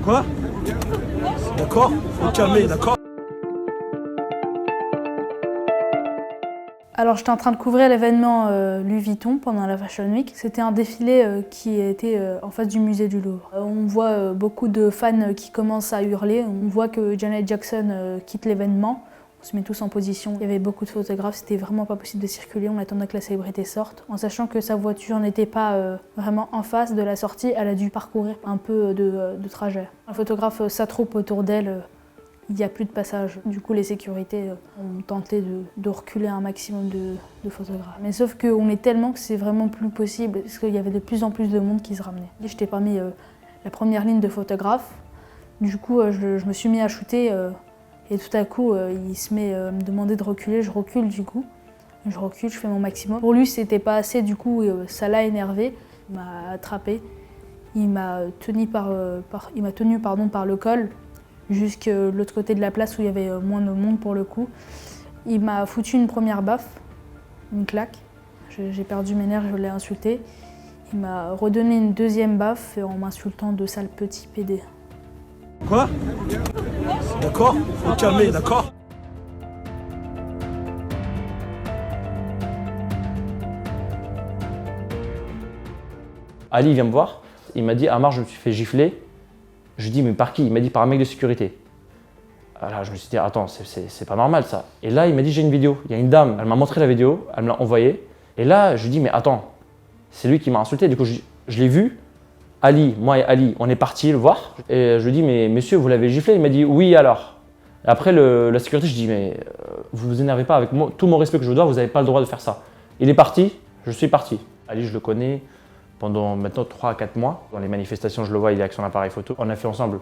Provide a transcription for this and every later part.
Quoi? D'accord? Faut calmer, d'accord? Alors j'étais en train de couvrir l'événement Louis Vuitton pendant la Fashion Week. C'était un défilé qui était en face du musée du Louvre. On voit beaucoup de fans qui commencent à hurler. On voit que Janet Jackson quitte l'événement. On se met tous en position. Il y avait beaucoup de photographes, c'était vraiment pas possible de circuler. On attendait que la célébrité sorte. En sachant que sa voiture n'était pas vraiment en face de la sortie, elle a dû parcourir un peu de trajet. Un photographe s'attroupe autour d'elle. Il n'y a plus de passage. Du coup, les sécurités ont tenté de reculer un maximum de photographes. Mais sauf qu'on est tellement que c'est vraiment plus possible, parce qu'il y avait de plus en plus de monde qui se ramenait. J'étais parmi la première ligne de photographes. Du coup, je me suis mis à shooter et tout à coup, il se met à me demander de reculer. Je recule du coup. Je recule, je fais mon maximum. Pour lui, c'était pas assez, du coup, ça l'a énervé. Il m'a attrapé. Il m'a tenu par le col jusqu'à l'autre côté de la place où il y avait moins de monde pour le coup. Il m'a foutu une première baffe, une claque. J'ai perdu mes nerfs, je l'ai insulté. Il m'a redonné une deuxième baffe en m'insultant de sale petit PD. Quoi? D'accord? Faut calmer, d'accord? Ali vient me voir, il m'a dit « Amar, je me suis fait gifler ». Je lui dis « Mais par qui ?» Il m'a dit « Par un mec de sécurité ». Alors je me suis dit « Attends, c'est pas normal ça ». Et là, il m'a dit « J'ai une vidéo ». Il y a une dame, elle m'a montré la vidéo, elle me l'a envoyée. Et là, je lui dis « Mais attends, c'est lui qui m'a insulté ». Du coup, je l'ai vu. Ali, moi et Ali, on est partis le voir. Et je lui dis « Mais monsieur, vous l'avez giflé ?» Il m'a dit « Oui, alors ». Après, la sécurité, je dis « Mais vous vous énervez pas, avec moi, tout mon respect que je vous dois, vous n'avez pas le droit de faire ça ». Il est parti, je suis parti. Ali, je le connais pendant maintenant 3 à 4 mois. Dans les manifestations, je le vois, il est avec son appareil photo. On a fait ensemble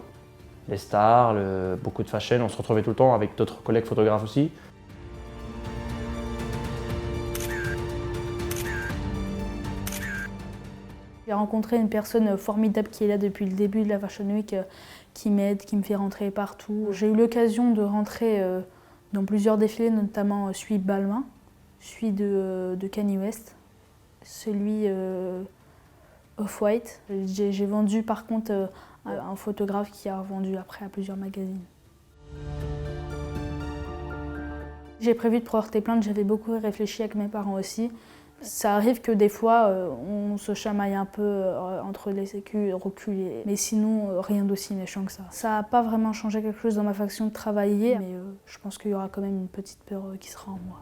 les stars, beaucoup de fashion, on se retrouvait tout le temps avec d'autres collègues photographes aussi. J'ai rencontré une personne formidable qui est là depuis le début de la Fashion Week, qui m'aide, qui me fait rentrer partout. J'ai eu l'occasion de rentrer dans plusieurs défilés, notamment celui Balmain, celui de Kanye West, celui Off-White. J'ai vendu par contre un photographe qui a revendu après à plusieurs magazines. J'ai prévu de porter plainte, j'avais beaucoup réfléchi avec mes parents aussi. Ça arrive que des fois, on se chamaille un peu entre les sécus, reculer. Mais sinon, rien d'aussi méchant que ça. Ça n'a pas vraiment changé quelque chose dans ma façon de travailler, mais je pense qu'il y aura quand même une petite peur qui sera en moi.